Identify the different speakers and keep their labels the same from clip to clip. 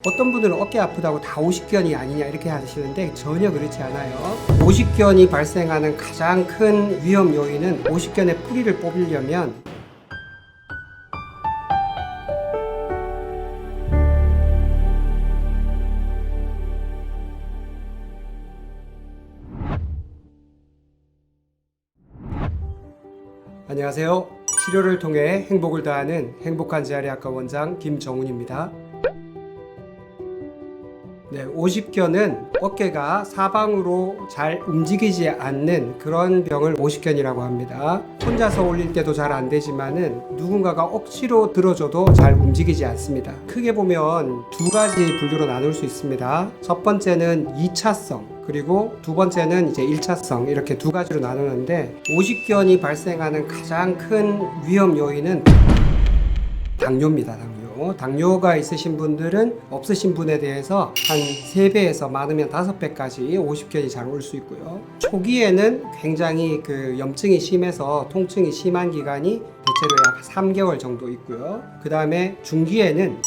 Speaker 1: 어떤 분들은 어깨 아프다고 다 오십견이 아니냐 이렇게 하시는데 전혀 그렇지 않아요. 오십견이 발생하는 가장 큰 위험 요인은 오십견의 뿌리를 뽑으려면 안녕하세요. 치료를 통해 행복을 더하는 행복한 재활의학과 원장 김정훈입니다. 네, 오십견은 어깨가 사방으로 잘 움직이지 않는 그런 병을 오십견이라고 합니다. 혼자서 올릴 때도 잘 안 되지만은 누군가가 억지로 들어줘도 잘 움직이지 않습니다. 크게 보면 두 가지 분류로 나눌 수 있습니다. 첫 번째는 2차성, 그리고 두 번째는 이제 1차성, 이렇게 두 가지로 나누는데 오십견이 발생하는 가장 큰 위험 요인은 당뇨입니다. 당뇨가 있으신 분들은 없으신 분에 대해서 한 3배에서 많으면 5배까지 오십견이 잘 올 수 있고요. 초기에는 굉장히 염증이 심해서 통증이 심한 기간이 대체로 약 3개월 정도 있고요. 그 다음에 중기에는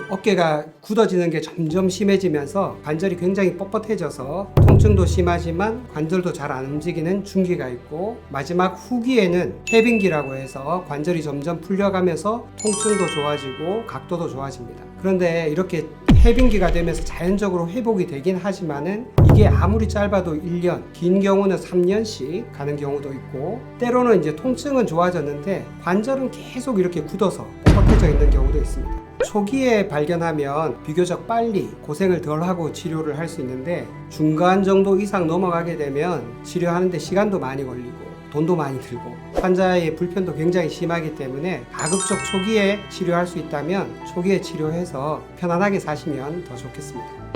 Speaker 1: 어깨가 굳어지는 게 점점 심해지면서 관절이 굉장히 뻣뻣해져서 통증도 심하지만 관절도 잘 안 움직이는 중기가 있고, 마지막 후기에는 해빙기라고 해서 관절이 점점 풀려가면서 통증도 좋아지고 각도도 좋아집니다. 그런데 이렇게 해빙기가 되면서 자연적으로 회복이 되긴 하지만은 이게 아무리 짧아도 1년, 긴 경우는 3년씩 가는 경우도 있고, 때로는 이제 통증은 좋아졌는데 관절은 계속 이렇게 굳어서 뻣뻣해져 있는 경우도 있습니다. 초기에 발견하면 비교적 빨리 고생을 덜 하고 치료를 할 수 있는데, 중간 정도 이상 넘어가게 되면 치료하는데 시간도 많이 걸리고 돈도 많이 들고 환자의 불편도 굉장히 심하기 때문에 가급적 초기에 치료할 수 있다면 초기에 치료해서 편안하게 사시면 더 좋겠습니다.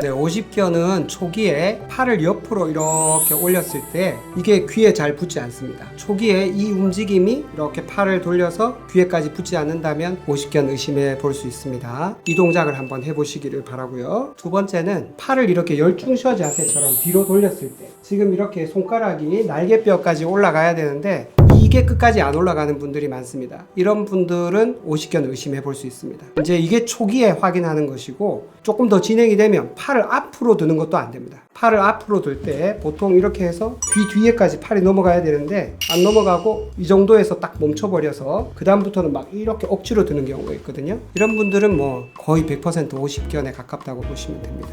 Speaker 1: 네, 오십견은 초기에 팔을 옆으로 이렇게 올렸을 때 이게 귀에 잘 붙지 않습니다. 초기에 이 움직임이 이렇게 팔을 돌려서 귀에까지 붙지 않는다면 오십견 의심해 볼 수 있습니다. 이 동작을 한번 해보시기를 바라고요. 두 번째는 팔을 이렇게 열중셔 자세처럼 뒤로 돌렸을 때, 지금 이렇게 손가락이 날개뼈까지 올라가야 되는데 이게 끝까지 안 올라가는 분들이 많습니다. 이런 분들은 오십견 의심해 볼 수 있습니다. 이제 이게 초기에 확인하는 것이고, 조금 더 진행이 되면 팔을 앞으로 드는 것도 안 됩니다. 팔을 앞으로 들 때 보통 이렇게 해서 귀 뒤에까지 팔이 넘어가야 되는데 안 넘어가고 이 정도에서 딱 멈춰버려서 그 다음부터는 막 이렇게 억지로 드는 경우가 있거든요. 이런 분들은 뭐 거의 100% 오십견에 가깝다고 보시면 됩니다.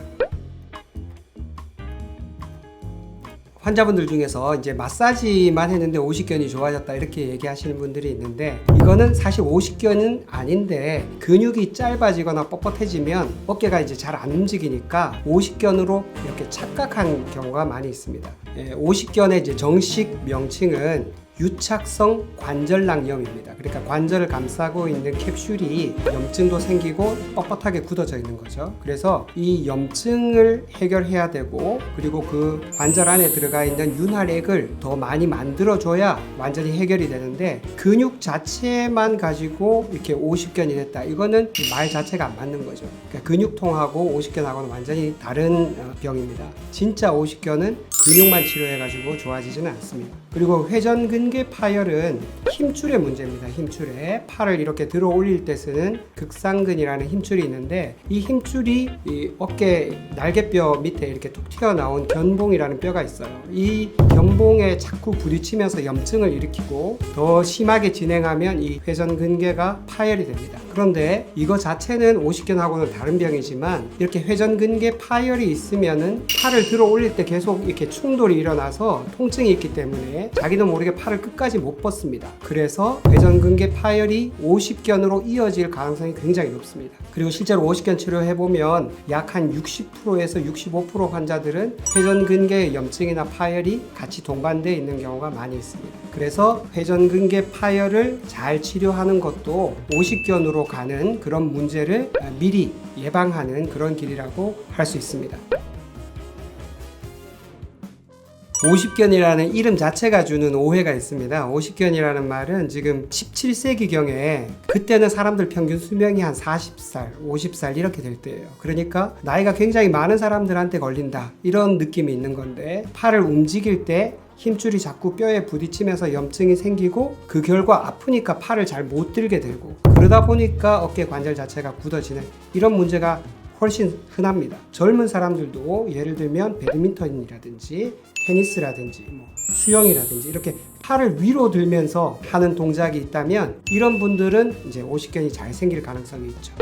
Speaker 1: 환자분들 중에서 이제 마사지만 했는데 오십견이 좋아졌다 이렇게 얘기하시는 분들이 있는데, 이거는 사실 오십견은 아닌데 근육이 짧아지거나 뻣뻣해지면 어깨가 이제 잘 안 움직이니까 오십견으로 이렇게 착각한 경우가 많이 있습니다. 오십견의 이제 정식 명칭은 유착성 관절낭염입니다. 그러니까 관절을 감싸고 있는 캡슐이 염증도 생기고 뻣뻣하게 굳어져 있는 거죠. 그래서 이 염증을 해결해야 되고, 그리고 그 관절 안에 들어가 있는 윤활액을 더 많이 만들어줘야 완전히 해결이 되는데, 근육 자체만 가지고 이렇게 오십견이 됐다, 이거는 말 자체가 안 맞는 거죠. 그러니까 근육통하고 오십견하고는 완전히 다른 병입니다. 진짜 오십견은 근육만 치료해가지고 좋아지지는 않습니다. 그리고 회전근개 파열은 힘줄의 문제입니다. 힘줄에 팔을 이렇게 들어 올릴 때 쓰는 극상근이라는 힘줄이 있는데, 이 힘줄이 이 어깨 날개뼈 밑에 이렇게 툭 튀어나온 견봉이라는 뼈가 있어요. 이 견봉에 자꾸 부딪히면서 염증을 일으키고 더 심하게 진행하면 이 회전근개가 파열이 됩니다. 그런데 이거 자체는 오십견하고는 다른 병이지만, 이렇게 회전근개 파열이 있으면은 팔을 들어 올릴 때 계속 이렇게 충돌이 일어나서 통증이 있기 때문에 자기도 모르게 팔을 끝까지 못 뻗습니다. 그래서 회전근개 파열이 오십견으로 이어질 가능성이 굉장히 높습니다. 그리고 실제로 오십견 치료해보면 약 한 60%에서 65% 환자들은 회전근개 염증이나 파열이 같이 동반되어 있는 경우가 많이 있습니다. 그래서 회전근개 파열을 잘 치료하는 것도 오십견으로 가는 그런 문제를 미리 예방하는 그런 길이라고 할 수 있습니다. 오십견이라는 이름 자체가 주는 오해가 있습니다. 오십견이라는 말은 지금 17세기경에, 그때는 사람들 평균 수명이 한 40살, 50살 이렇게 될 때예요. 그러니까 나이가 굉장히 많은 사람들한테 걸린다, 이런 느낌이 있는 건데, 팔을 움직일 때 힘줄이 자꾸 뼈에 부딪히면서 염증이 생기고 그 결과 아프니까 팔을 잘 못 들게 되고 그러다 보니까 어깨 관절 자체가 굳어지는 이런 문제가 훨씬 흔합니다. 젊은 사람들도 예를 들면 배드민턴이라든지 테니스라든지 수영이라든지 이렇게 팔을 위로 들면서 하는 동작이 있다면 이런 분들은 이제 오십견이 잘 생길 가능성이 있죠.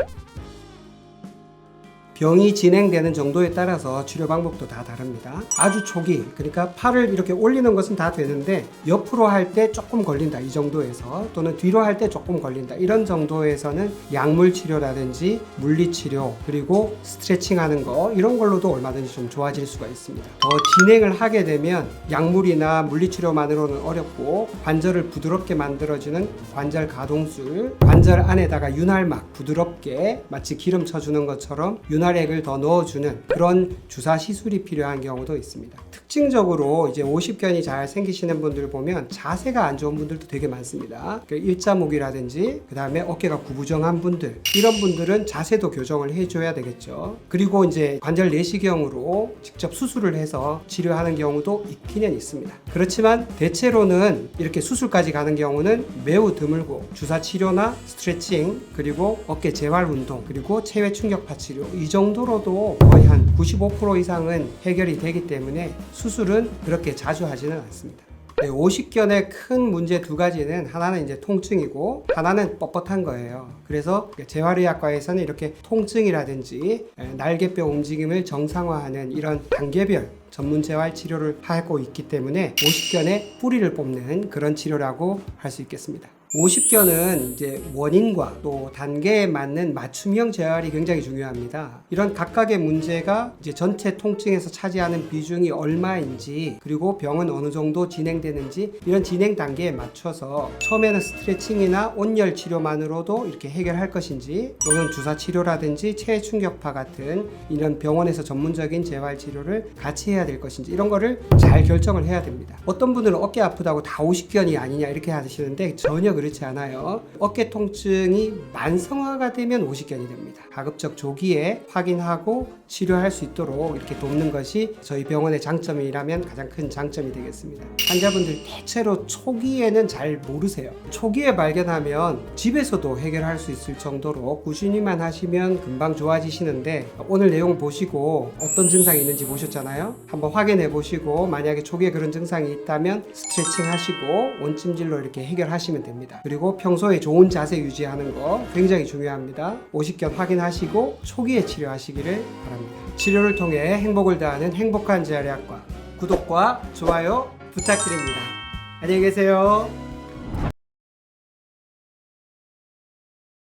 Speaker 1: 병이 진행되는 정도에 따라서 치료 방법도 다 다릅니다. 아주 초기, 그러니까 팔을 이렇게 올리는 것은 다 되는데 옆으로 할 때 조금 걸린다 이 정도에서, 또는 뒤로 할 때 조금 걸린다 이런 정도에서는 약물 치료라든지 물리 치료, 그리고 스트레칭 하는 거 이런 걸로도 얼마든지 좀 좋아질 수가 있습니다. 더 진행을 하게 되면 약물이나 물리 치료만으로는 어렵고 관절을 부드럽게 만들어주는 관절 가동술, 관절 안에다가 윤활막 부드럽게 마치 기름 쳐주는 것처럼 윤활액을 더 넣어주는 그런 주사 시술이 필요한 경우도 있습니다. 특징적으로 이제 오십견이 잘 생기시는 분들 보면 자세가 안 좋은 분들도 되게 많습니다. 일자목이라든지 그 다음에 어깨가 구부정한 분들, 이런 분들은 자세도 교정을 해줘야 되겠죠. 그리고 이제 관절 내시경으로 직접 수술을 해서 치료하는 경우도 있기는 있습니다. 그렇지만 대체로는 이렇게 수술까지 가는 경우는 매우 드물고 주사 치료나 스트레칭, 그리고 어깨 재활 운동, 그리고 체외 충격파 치료 이 정도로도 거의 한 95% 이상은 해결이 되기 때문에 수술은 그렇게 자주 하지는 않습니다. 네, 오십견의 큰 문제 두 가지는 하나는 이제 통증이고 하나는 뻣뻣한 거예요. 그래서 재활의학과에서는 이렇게 통증이라든지 날개뼈 움직임을 정상화하는 이런 단계별 전문 재활 치료를 하고 있기 때문에 오십견의 뿌리를 뽑는 그런 치료라고 할 수 있겠습니다. 오십견은 이제 원인과 또 단계에 맞는 맞춤형 재활이 굉장히 중요합니다. 이런 각각의 문제가 이제 전체 통증에서 차지하는 비중이 얼마인지, 그리고 병은 어느 정도 진행되는지 이런 진행 단계에 맞춰서 처음에는 스트레칭이나 온열 치료만으로도 이렇게 해결할 것인지, 또는 주사 치료라든지 체외 충격파 같은 이런 병원에서 전문적인 재활 치료를 같이 해야 될 것인지 이런 거를 잘 결정을 해야 됩니다. 어떤 분들은 어깨 아프다고 다 오십견이 아니냐 이렇게 하시는데 전혀 그렇지 않아요. 어깨 통증이 만성화가 되면 오십견이 됩니다. 가급적 조기에 확인하고 치료할 수 있도록 이렇게 돕는 것이 저희 병원의 장점이라면 가장 큰 장점이 되겠습니다. 환자분들 대체로 초기에는 잘 모르세요. 초기에 발견하면 집에서도 해결할 수 있을 정도로 꾸준히만 하시면 금방 좋아지시는데, 오늘 내용 보시고 어떤 증상이 있는지 보셨잖아요. 한번 확인해 보시고 만약에 초기에 그런 증상이 있다면 스트레칭 하시고 온찜질로 이렇게 해결하시면 됩니다. 그리고 평소에 좋은 자세 유지하는 거 굉장히 중요합니다. 오십견 확인하시고 초기에 치료하시기를 바랍니다. 치료를 통해 행복을 더하는 행복한 재활의학과, 구독과 좋아요 부탁드립니다. 안녕히 계세요.